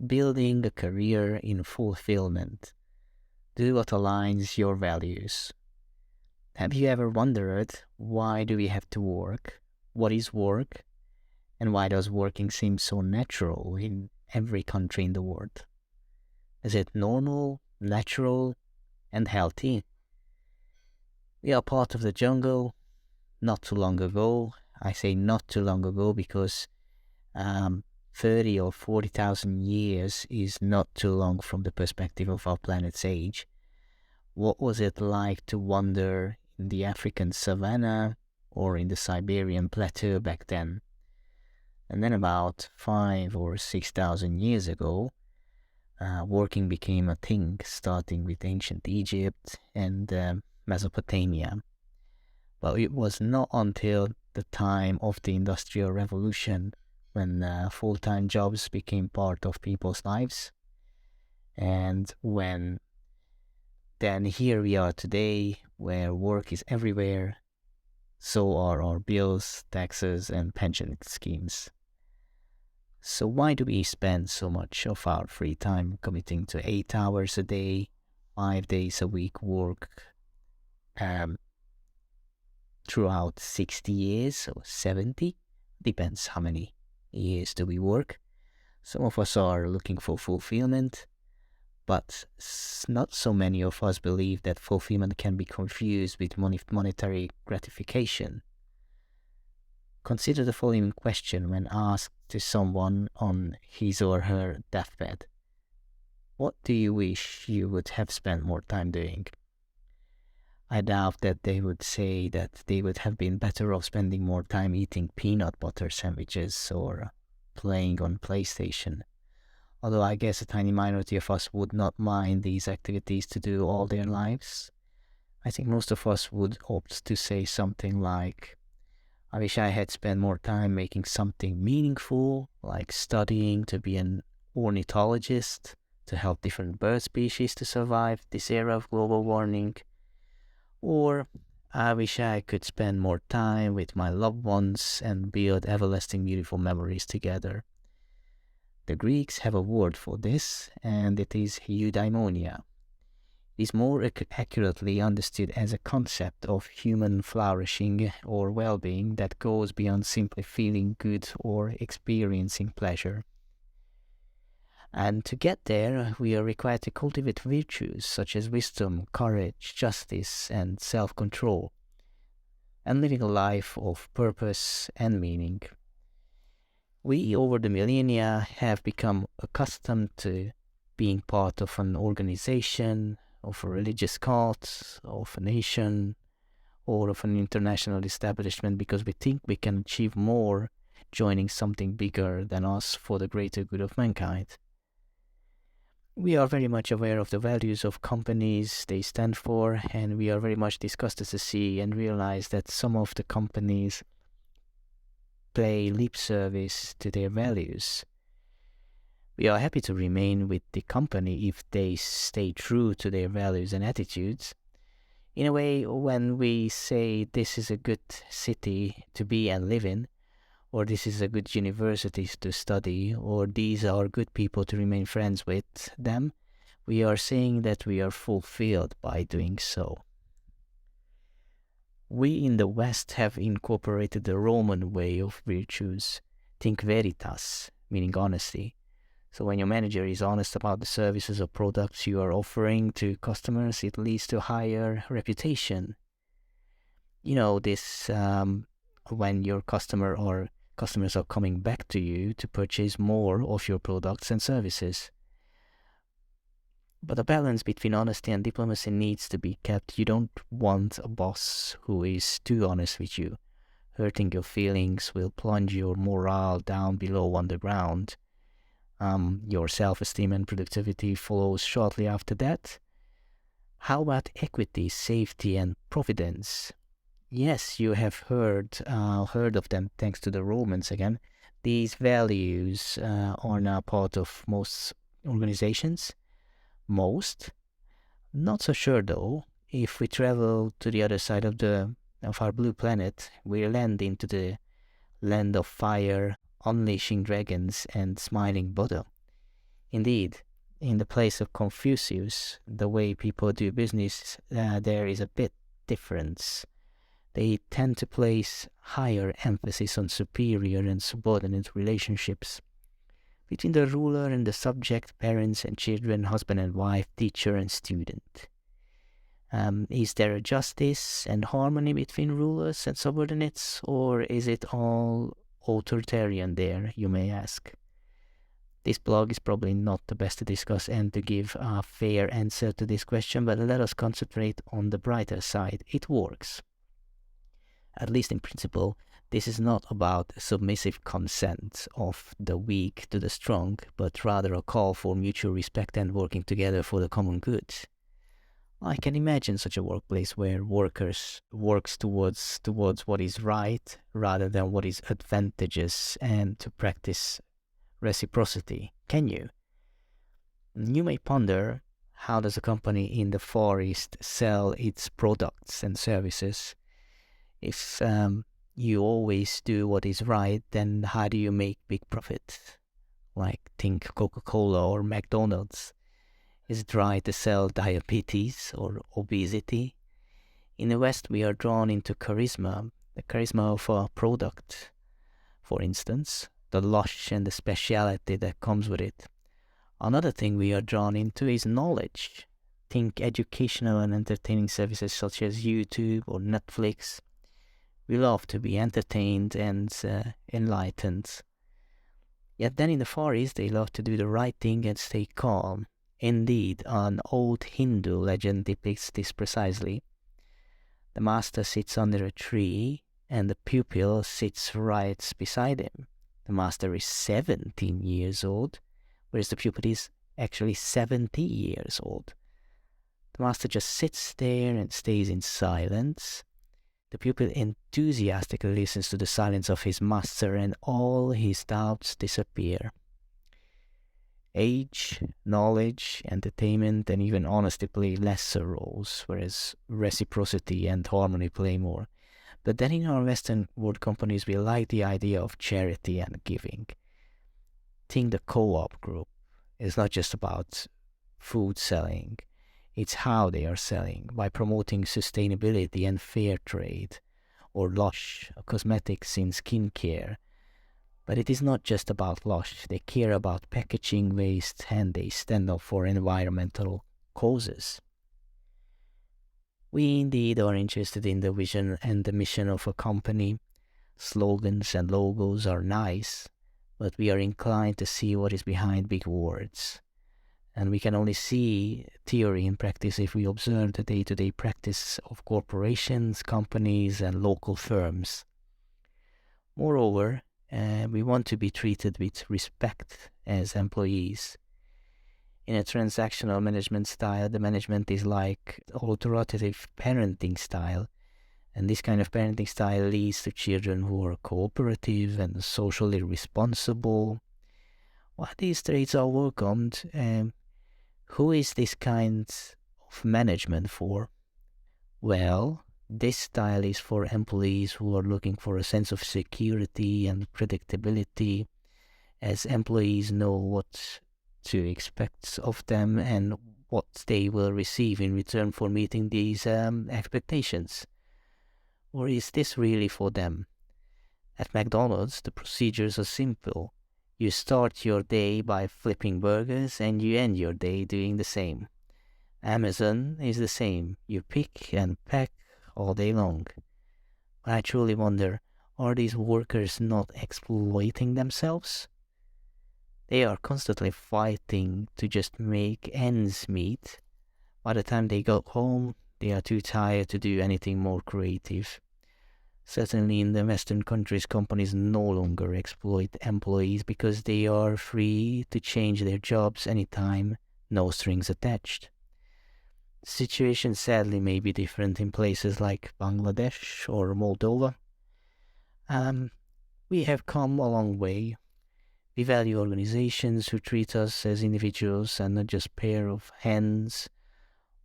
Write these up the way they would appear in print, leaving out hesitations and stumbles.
building a career in fulfillment. Do what aligns your values. Have you ever wondered, why do we have to work? What is work? And why does working seem so natural in every country in the world? Is it normal, natural, and healthy? We are part of the jungle. Not too long ago, I say not too long ago because um, 30 or 40,000 years is not too long from the perspective of our planet's age. What was it like to wander in the African savanna or in the Siberian plateau back then? And then about 5 or 6,000 years ago, working became a thing, starting with ancient Egypt and Mesopotamia. But it was not until the time of the Industrial Revolution when full-time jobs became part of people's lives. And when then here we are today, where work is everywhere, so are our bills, taxes, and pension schemes. So why do we spend so much of our free time committing to 8 hours a day, 5 days a week work, throughout 60 years or 70? Depends how many years do we work. Some of us are looking for fulfillment, but not so many of us believe that fulfillment can be confused with monetary gratification. Consider the following question when asked to someone on his or her deathbed. What do you wish you would have spent more time doing? I doubt that they would say that they would have been better off spending more time eating peanut butter sandwiches or playing on PlayStation. Although I guess a tiny minority of us would not mind these activities to do all their lives. I think most of us would opt to say something like, I wish I had spent more time making something meaningful, like studying to be an ornithologist, to help different bird species to survive this era of global warming. Or I wish I could spend more time with my loved ones and build everlasting beautiful memories together. The Greeks have a word for this, and it is eudaimonia. It is more accurately understood as a concept of human flourishing or well-being that goes beyond simply feeling good or experiencing pleasure. And to get there, we are required to cultivate virtues such as wisdom, courage, justice, and self-control, and living a life of purpose and meaning. We, over the millennia, have become accustomed to being part of an organization, of a religious cult, of a nation, or of an international establishment because we think we can achieve more joining something bigger than us for the greater good of mankind. We are very much aware of the values of companies they stand for, and we are very much disgusted to see and realize that some of the companies pay lip service to their values. We are happy to remain with the company if they stay true to their values and attitudes. In a way, when we say this is a good city to be and live in, or this is a good university to study, or these are good people to remain friends with them, we are saying that we are fulfilled by doing so. We in the West have incorporated the Roman way of virtues. Think veritas, meaning honesty. So when your manager is honest about the services or products you are offering to customers, it leads to higher reputation. You know, this when your customer or customers are coming back to you to purchase more of your products and services. But a balance between honesty and diplomacy needs to be kept. You don't want a boss who is too honest with you. Hurting your feelings will plunge your morale down below underground. Your self-esteem and productivity follows shortly after that. How about equity, safety, and providence? Yes, you have heard of them thanks to the Romans again. These values are now part of most organizations. Most. Not so sure though. If we travel to the other side of our blue planet, we land into the land of fire, unleashing dragons, and smiling Buddha. Indeed, in the place of Confucius, the way people do business, there is a bit difference. They tend to place higher emphasis on superior and subordinate relationships between the ruler and the subject, parents and children, husband and wife, teacher and student. Is there a justice and harmony between rulers and subordinates, or is it all authoritarian there, you may ask? This blog is probably not the best to discuss and to give a fair answer to this question, but let us concentrate on the brighter side. It works. At least in principle, this is not about submissive consent of the weak to the strong, but rather a call for mutual respect and working together for the common good. I can imagine such a workplace where workers works towards what is right rather than what is advantageous and to practice reciprocity. Can you? You may ponder, how does a company in the Far East sell its products and services? If you always do what is right, then how do you make big profit? Like think Coca-Cola or McDonald's. Is it right to sell diabetes or obesity? In the West, we are drawn into charisma, the charisma of a product, for instance, the lush and the speciality that comes with it. Another thing we are drawn into is knowledge. Think educational and entertaining services such as YouTube or Netflix. We love to be entertained and enlightened. Yet then in the Far East, they love to do the right thing and stay calm. Indeed, an old Hindu legend depicts this precisely. The master sits under a tree and the pupil sits right beside him. The master is 17 years old, whereas the pupil is actually 70 years old. The master just sits there and stays in silence. The pupil enthusiastically listens to the silence of his master and all his doubts disappear. Age, knowledge, entertainment, and even honesty play lesser roles, whereas reciprocity and harmony play more. But then in our Western world companies, we like the idea of charity and giving. Think the co-op group is not just about food selling, it's how they are selling, by promoting sustainability and fair trade, or Lush, cosmetics in skincare. But it is not just about Lush. They care about packaging waste and they stand up for environmental causes. We indeed are interested in the vision and the mission of a company. Slogans and logos are nice, but we are inclined to see what is behind big words. And we can only see theory in practice if we observe the day-to-day practice of corporations, companies, and local firms. Moreover, we want to be treated with respect as employees. In a transactional management style, the management is like authoritative parenting style, and this kind of parenting style leads to children who are cooperative and socially responsible. While these traits are welcomed, who is this kind of management for? Well, this style is for employees who are looking for a sense of security and predictability, as employees know what to expect of them and what they will receive in return for meeting these expectations. Or is this really for them? At McDonald's, the procedures are simple. You start your day by flipping burgers and you end your day doing the same. Amazon is the same. You pick and pack all day long. I truly wonder, are these workers not exploiting themselves? They are constantly fighting to just make ends meet. By the time they go home, they are too tired to do anything more creative. Certainly in the Western countries, companies no longer exploit employees because they are free to change their jobs anytime, no strings attached. The situation sadly may be different in places like Bangladesh or Moldova. We have come a long way. We value organizations who treat us as individuals and not just pair of hands.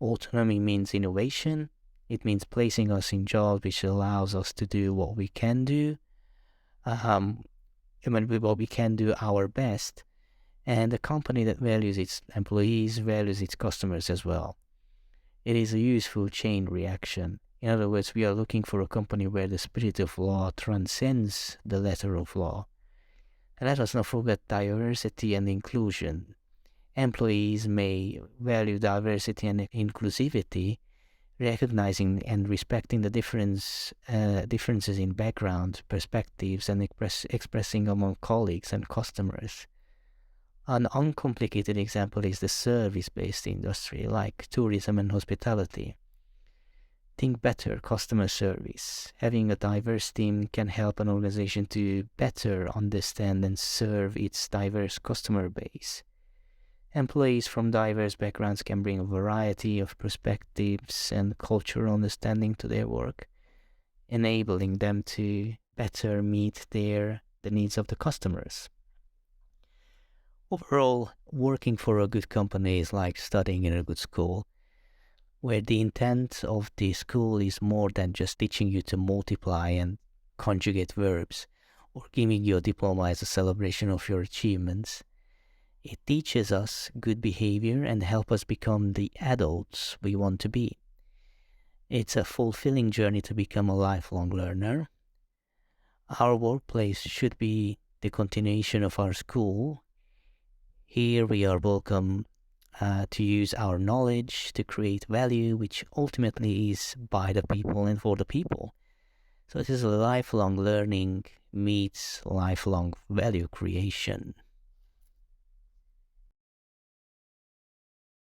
Autonomy means innovation. It means placing us in jobs which allows us to do what we can do, what we can do our best, And a company that values its employees values its customers as well. It is a useful chain reaction. In other words, we are looking for a company where the spirit of law transcends the letter of law. And let us not forget diversity and inclusion. Employees may value diversity and inclusivity, recognizing and respecting the differences in background, perspectives, and expressing among colleagues and customers. An uncomplicated example is the service-based industry, like tourism and hospitality. Think better customer service. Having a diverse team can help an organization to better understand and serve its diverse customer base. Employees from diverse backgrounds can bring a variety of perspectives and cultural understanding to their work, enabling them to better meet the needs of the customers. Overall, working for a good company is like studying in a good school, where the intent of the school is more than just teaching you to multiply and conjugate verbs, or giving you a diploma as a celebration of your achievements. It teaches us good behavior and helps us become the adults we want to be. It's a fulfilling journey to become a lifelong learner. Our workplace should be the continuation of our school. Here we are welcome to use our knowledge to create value, which ultimately is by the people and for the people. So it is a lifelong learning meets lifelong value creation.